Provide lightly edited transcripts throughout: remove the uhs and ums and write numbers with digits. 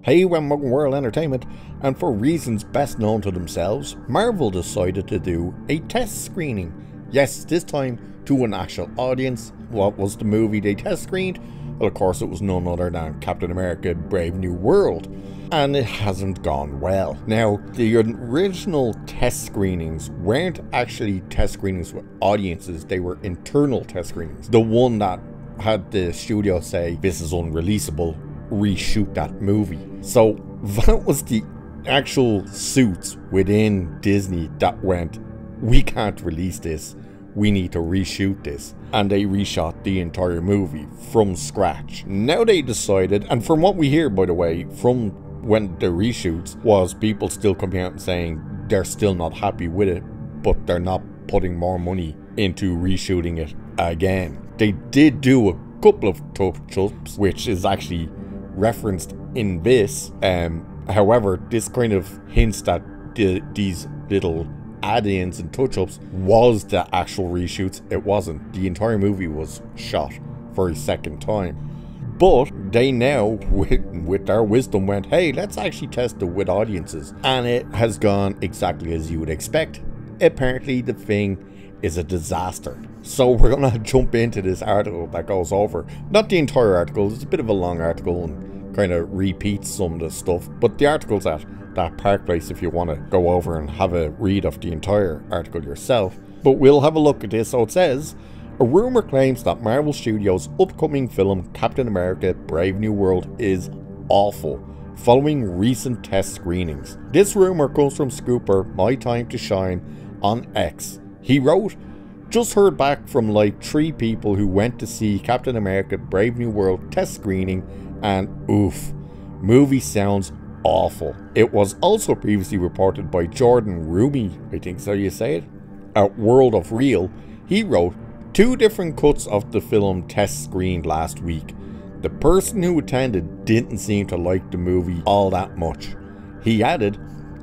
Hey, when Muggin World Entertainment, and for reasons best known to themselves, Marvel decided to do a test screening. Yes, this time to an actual audience. What was the movie they test screened? Well, of course, it was none other than Captain America: Brave New World. And it hasn't gone well. Now, the original test screenings weren't actually test screenings with audiences, they were internal test screenings. The one that had the studio say, this is unreleasable, reshoot that movie. So that was the actual suits within Disney that went, we can't release this, we need to reshoot this. And they reshot the entire movie from scratch. Now they decided, and from what we hear, by the way, from when the reshoots, was people still coming out and saying they're still not happy with it, but they're not putting more money into reshooting it again. They did do a couple of touch-ups, which is actually referenced in this. However, this kind of hints that these little add-ins and touch-ups was the actual reshoots. It wasn't. The entire movie was shot for a second time. But they now, with their wisdom, went, hey, let's actually test it with audiences. And it has gone exactly as you would expect. Apparently, the thing is a disaster. So we're going to jump into this article that goes over, not the entire article, it's a bit of a long article and kind of repeats some of the stuff, but the article's at that Park Place if you want to go over and have a read of the entire article yourself. But we'll have a look at this. So it says, a rumor claims that Marvel Studios' upcoming film Captain America: Brave New World is awful, following recent test screenings. This rumor comes from Scooper, My Time to Shine, on X. He wrote, just heard back from like 3 people who went to see Captain America: Brave New World test screening, and oof, movie sounds awful. It was also previously reported by Jordan Rumi, I think so you say it, at World of Real. He wrote, 2 different cuts of the film test screened last week. The person who attended didn't seem to like the movie all that much. He added,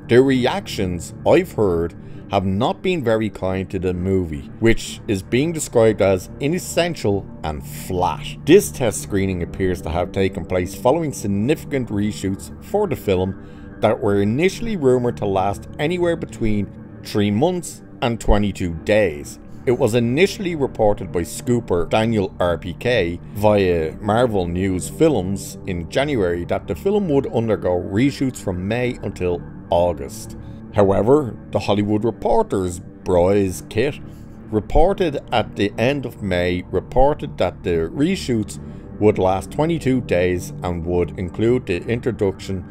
the reactions I've heard have not been very kind to the movie, which is being described as inessential and flat. This test screening appears to have taken place following significant reshoots for the film that were initially rumoured to last anywhere between 3 months and 22 days. It was initially reported by Scooper Daniel RPK via Marvel News Films in January that the film would undergo reshoots from May until August. However, The Hollywood Reporter's Bryce Kit reported at the end of May that the reshoots would last 22 days and would include the introduction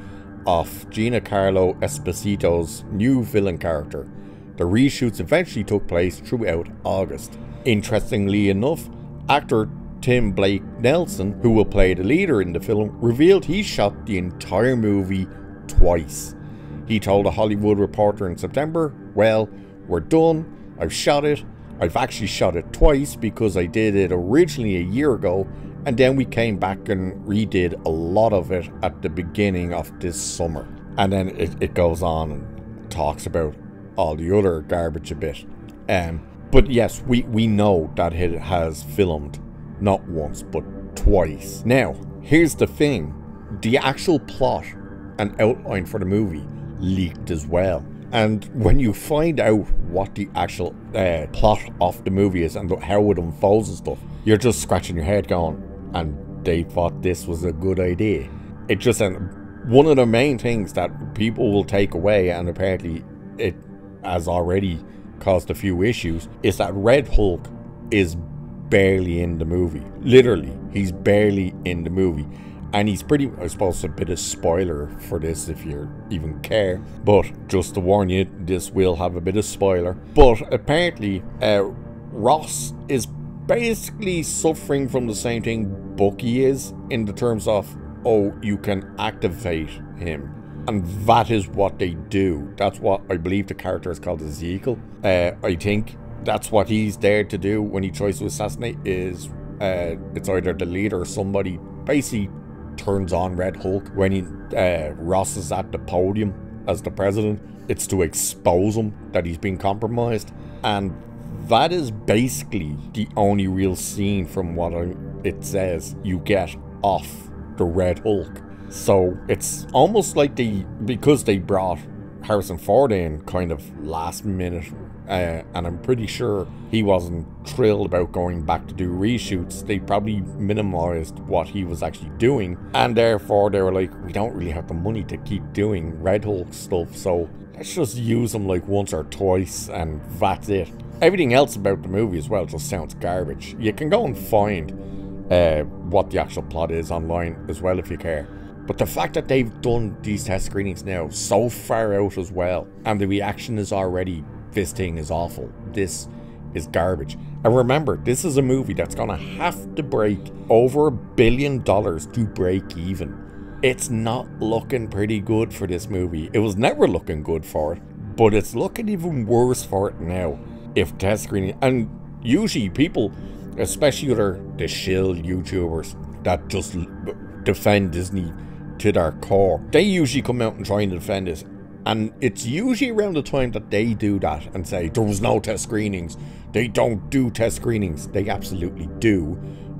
of Giancarlo Esposito's new villain character. The reshoots eventually took place throughout August. Interestingly enough, actor Tim Blake Nelson, who will play the leader in the film, revealed he shot the entire movie twice. He told a Hollywood Reporter in September, well, we're done, I've shot it, I've actually shot it twice because I did it originally a year ago, and then we came back and redid a lot of it at the beginning of this summer. And then it goes on and talks about all the other garbage a bit. But yes, we know that it has filmed not once but twice. Now, here's the thing. The actual plot and outline for the movie leaked as well. And when you find out what the actual plot of the movie is and how it unfolds and stuff, you're just scratching your head going, and they thought this was a good idea. It just, one of the main things that people will take away, and apparently it has already caused a few issues, is that Red Hulk is barely in the movie. Literally, he's barely in the movie. And he's pretty, I suppose, a bit of spoiler for this if you even care. But just to warn you, this will have a bit of spoiler. But apparently, Ross is basically suffering from the same thing Bucky is, in the terms of, oh, you can activate him. And that is what they do. That's what I believe the character is called, Ezekiel. I think that's what he's there to do when he tries to assassinate, is it's either the leader or somebody basically turns on Red Hulk when Ross is at the podium as the president. It's to expose him that he's been compromised. And that is basically the only real scene from what it says you get off the Red Hulk. So it's almost like because they brought Harrison Ford in kind of last minute, and I'm pretty sure he wasn't thrilled about going back to do reshoots. They probably minimized what he was actually doing, and therefore they were like, we don't really have the money to keep doing Red Hulk stuff, so let's just use him like once or twice and that's it. Everything else about the movie as well just sounds garbage. You can go and find what the actual plot is online as well if you care. But the fact that they've done these test screenings now so far out as well, and the reaction is already, this thing is awful, this is garbage. And remember, this is a movie that's gonna have to break over $1 billion to break even. It's not looking pretty good for this movie. It was never looking good for it, but it's looking even worse for it now. If test screening, and usually people, especially the shill YouTubers that just defend Disney to their core, they usually come out and try and defend this, and it's usually around the time that they do that and say there was no test screenings, they don't do test screenings. They absolutely do,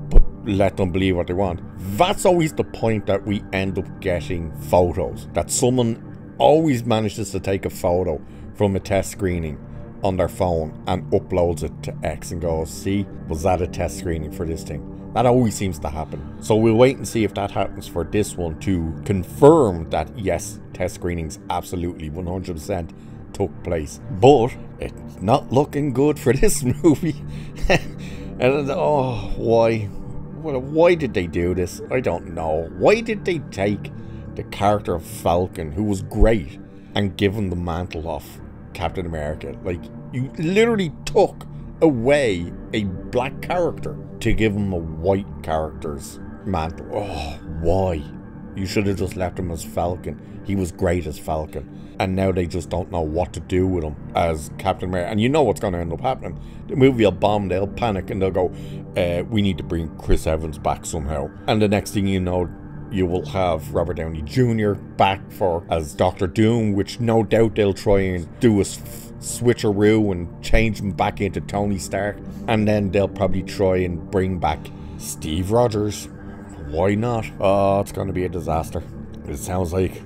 but let them believe what they want. That's always the point that we end up getting photos, that someone always manages to take a photo from a test screening on their phone and uploads it to X and goes, see, was that a test screening for this thing? That always seems to happen. So we'll wait and see if that happens for this one to confirm that yes, test screenings absolutely 100% took place. But it's not looking good for this movie. And oh, why? Well, why did they do this? I don't know. Why did they take the character of Falcon, who was great, and give him the mantle of Captain America? Like, you literally took away a black character to give him a white character's mantle. Oh, why? You should have just left him as Falcon. He was great as Falcon. And now they just don't know what to do with him as Captain America. And you know what's going to end up happening. The movie will bomb, they'll panic, and they'll go, we need to bring Chris Evans back somehow. And the next thing you know, you will have Robert Downey Jr. back as Doctor Doom, which no doubt they'll try and do a switcheroo and change him back into Tony Stark. And then they'll probably try and bring back Steve Rogers. Why not? Oh, it's going to be a disaster. It sounds like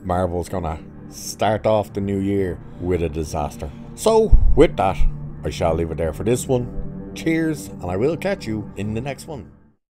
Marvel's going to start off the new year with a disaster. So, with that, I shall leave it there for this one. Cheers, and I will catch you in the next one.